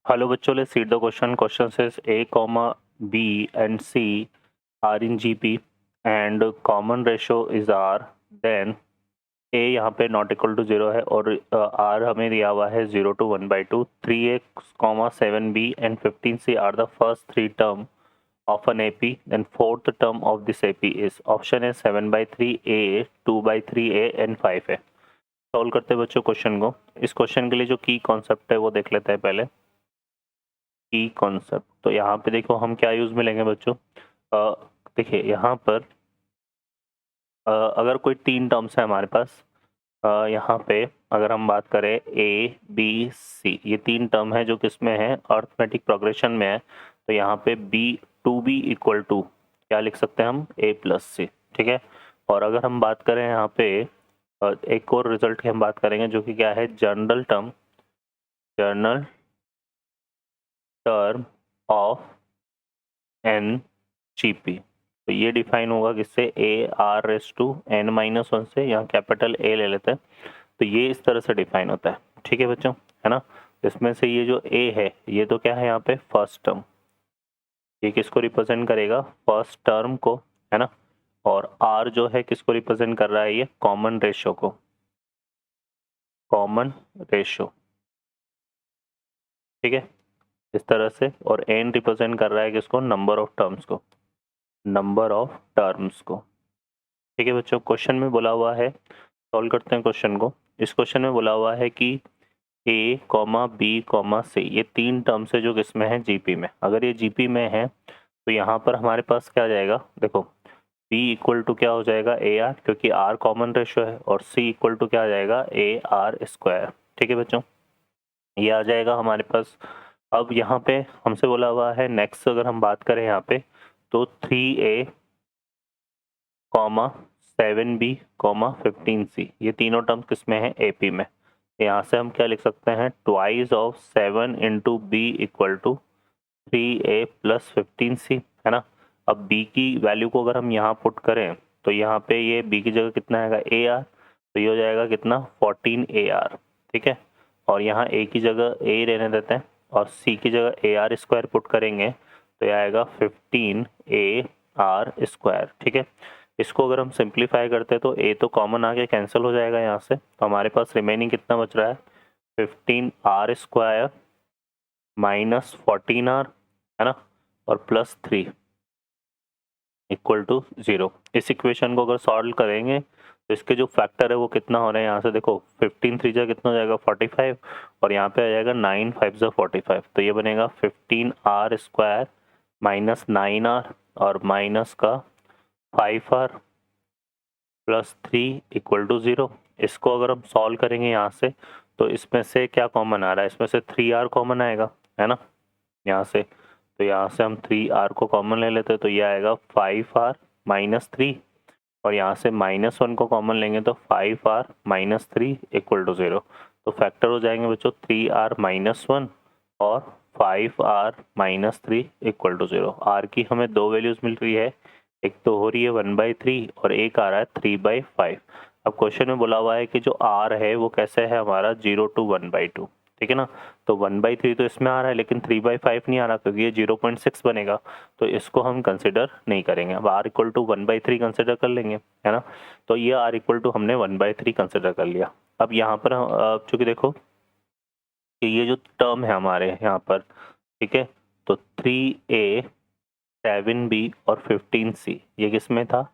Hello बच्चों, let's read the question. Question says A, B and C are in GP and common ratio is R. Then A यहाँ पे not equal to 0 है और R हमें दिया हुआ है 0 to 1/2. 3A, 7B and 15C are the first three term of an AP. Then fourth term of this AP is option है 7/3A, 2/3A and 5A. Solve करते हैं बच्चों क्वेश्चन को. इस क्वेश्चन के लिए जो की कॉन्सेप्ट है वो देख लेते हैं पहले. की कॉन्सेप्ट तो यहाँ पे देखो हम क्या यूज में लेंगे बच्चों. देखिए यहाँ पर अगर कोई तीन टर्म्स है हमारे पास, यहाँ पे अगर हम बात करें ए बी सी, ये तीन टर्म है जो किसमें है, अर्थमेटिक प्रोग्रेशन में है. तो यहाँ पे B two B equal to क्या लिख सकते हैं हम, ए प्लस सी. ठीक है. और अगर हम बात करें यहाँ पे एक और रिजल्ट की हम बात करेंगे जो कि क्या है, general term of an GP. तो ये डिफाइन होगा किससे, A R raise to N minus one से. यहाँ कैपिटल ए ले लेते हैं. तो ये इस तरह से डिफाइन होता है. ठीक है बच्चों, है ना. इसमें से ये जो ए है ये तो क्या है यहाँ पे फर्स्ट टर्म, ये किसको रिप्रेजेंट करेगा, फर्स्ट टर्म को, है ना. और आर जो है किसको रिप्रेजेंट कर रहा है, ये कॉमन रेशियो को, कॉमन रेशियो. ठीक है, इस तरह से. और एन रिप्रेजेंट कर रहा है किसको, नंबर ऑफ टर्म्स को, नंबर ऑफ टर्म्स को. ठीक है बच्चों, क्वेश्चन में बोला हुआ है, सॉल्व करते हैं क्वेश्चन को. इस क्वेश्चन में बोला हुआ है कि ए कॉमा बी कॉमा सी, ये तीन टर्म्स है जो किसमें है, जीपी में. अगर ये जीपी में है तो यहाँ पर हमारे पास क्या आ जाएगा, देखो बी इक्वल टू क्या हो जाएगा, ए आर, क्योंकि आर कॉमन रेशियो है. और सी इक्वल टू क्या आ जाएगा, ए आर स्क्वायर. ठीक है बच्चों, ये आ जाएगा हमारे पास. अब यहाँ पे हमसे बोला हुआ है नेक्स्ट, अगर हम बात करें यहाँ पे तो 3A comma 7B comma 15C, ये तीनों टर्म्स किसमें है, एपी में. यहाँ से हम क्या लिख सकते हैं, twice of 7 into B equal to 3A plus 15C, है ना. अब b की वैल्यू को अगर हम यहाँ पुट करें तो यहाँ पे ये b की जगह कितना आएगा, ए आर. तो ये हो जाएगा कितना, 14AR. ठीक है. और यहाँ a की जगह a रहने देते हैं और c की जगह ए आर स्क्वायर पुट करेंगे तो ये आएगा 15AR स्क्वायर. ठीक है. इसको अगर हम सिंप्लीफाई करते हैं तो a तो कॉमन आके कैंसिल हो जाएगा यहाँ से. तो हमारे पास रिमेनिंग कितना बच रहा है, 15R स्क्वायर माइनस 14R, है ना, और प्लस 3 इक्वल टू 0. इस इक्वेशन को अगर सॉल्व करेंगे तो इसके जो फैक्टर है वो कितना हो रहे हैं, यहाँ से देखो 15 3 जा कितना हो जाएगा 45, और यहाँ पे आ जाएगा 9 5 जा 45. तो ये बनेगा 15R स्क्वायर माइनस 9R और माइनस का 5R प्लस 3 इक्वल टू 0. इसको अगर हम सॉल्व करेंगे यहाँ से तो इसमें से क्या कॉमन आ रहा है, इसमें से 3R कॉमन आएगा, है ना, यहाँ से. तो यहाँ से हम 3R को कॉमन ले लेते हैं तो ये आएगा 5R माइनस 3, और यहाँ से -1 को कॉमन लेंगे तो 5R माइनस 3 इक्वल टू 0. तो फैक्टर हो जाएंगे बच्चों 3R माइनस 1 और 5R minus 3 equal to 0. R की हमें दो वैल्यूज मिल रही है, एक तो हो रही है 1/3 और एक आ रहा है 3/5. अब क्वेश्चन में बोला हुआ है कि जो R है वो कैसे है हमारा, 0 to 1/2. ठीक है ना. तो 1/3 तो इसमें आ रहा है लेकिन 3/5 नहीं आ रहा क्योंकि ये 0.6 बनेगा. तो इसको हम कंसिडर नहीं करेंगे. अब R इक्वल टू 1/3 कंसिडर कर लेंगे, है ना. तो ये R इक्वल टू हमने 1/3 कंसिडर कर लिया. अब यहाँ पर चूँकि देखो कि ये जो टर्म है हमारे यहाँ पर, ठीक है, तो 3A 7B और 15C ये किस में था,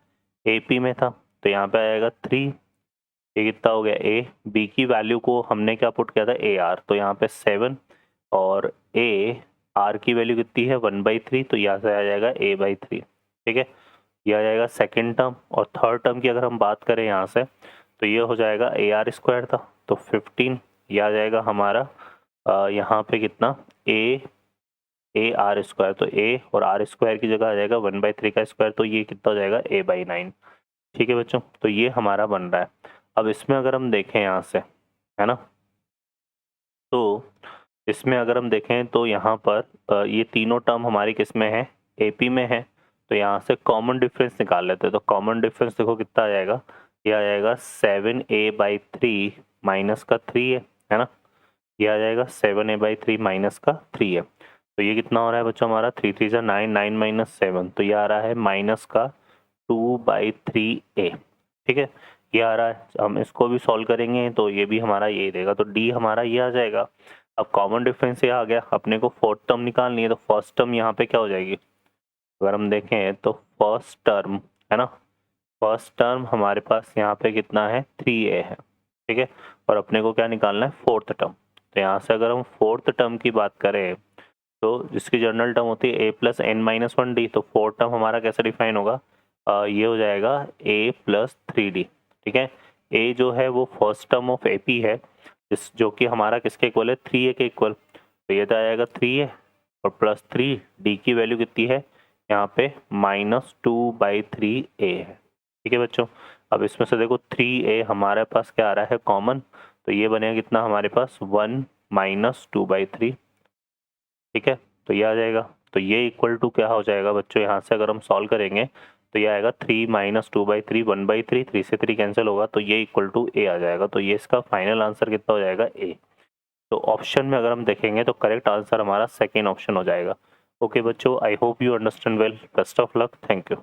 AP में था. तो यहाँ पे आएगा 3, ये कितना हो गया, ए. बी की वैल्यू को हमने क्या पुट किया था, ए आर. तो यहाँ पे 7 और ए आर की वैल्यू कितनी है 1/3, तो यहाँ से आ जाएगा a/3. ठीक है, ये आ जाएगा सेकेंड टर्म. और थर्ड टर्म की अगर हम बात करें यहाँ से तो ये हो जाएगा ए आर स्क्वायर था तो 15, ये आ जाएगा हमारा यहाँ पे कितना, ए आर स्क्वायर. तो ए और आर स्क्वायर की जगह आ जाएगा 1/3 का स्क्वायर, तो ये कितना हो जाएगा a/9. ठीक है बच्चों, तो ये हमारा बन रहा है. अब इसमें अगर हम देखें यहाँ से, है ना, तो इसमें अगर हम देखें तो यहाँ पर ये तीनों टर्म हमारी किस में है, एपी में है. तो यहाँ से कॉमन डिफरेंस निकाल लेते हैं. तो कॉमन डिफरेंस देखो कितना आ जाएगा, ये आ जाएगा 7A/3 माइनस का 3 है ना. ये आ जाएगा 7a/3 माइनस का 3a। तो ये कितना हो रहा है बच्चों हमारा 3 3 जा 9, 9 माइनस 7, तो ये आ रहा है माइनस का 2/3a। ठीक है, ये आ रहा है। हम इसको भी सॉल्व करेंगे तो ये भी हमारा ये देगा, तो डी हमारा ये आ जाएगा। अब कॉमन डिफरेंस ये आ गया, अपने को फोर्थ टर्म निकालनी है, तो फर्स्ट टर्म यहाँ पे क्या हो जाएगी, अगर हम देखें तो फर्स्ट टर्म है ना, फर्स्ट टर्म हमारे पास यहाँ पे कितना है 3a है। ठीक है, और अपने को क्या निकालना है फोर्थ टर्म। तो यहाँ से अगर हम फोर्थ टर्म की बात करें तो जिसकी जनरल टर्म होती है a+n-1d, तो फोर्थ टर्म हमारा कैसे डिफाइन होगा, ये हो जाएगा a+3d। ठीक है, a जो है वो फर्स्ट टर्म ऑफ ap है, जिस जो कि हमारा किसके इक्वल है 3a के इक्वल, तो ये तो आएगा 3a और प्लस 3, d की वैल्यू कितनी है यहाँ पे -2/3a है। ठीक है बच्चों, अब इसमें से देखो 3a हमारे पास क्या आ रहा है कॉमन, तो ये बनेगा कितना हमारे पास 1 - 2/3। ठीक है, तो ये आ जाएगा, तो ये इक्वल टू क्या हो जाएगा बच्चों, यहाँ से अगर हम सॉल्व करेंगे तो ये आएगा 3 - 2/3 1/3, 3 से 3 कैंसिल होगा, तो ये इक्वल टू a आ जाएगा। तो ये इसका फाइनल आंसर कितना हो जाएगा a। तो ऑप्शन में अगर हम देखेंगे तो करेक्ट आंसर हमारा सेकेंड ऑप्शन हो जाएगा। ओके बच्चों, I hope you understand well, best of luck, thank you.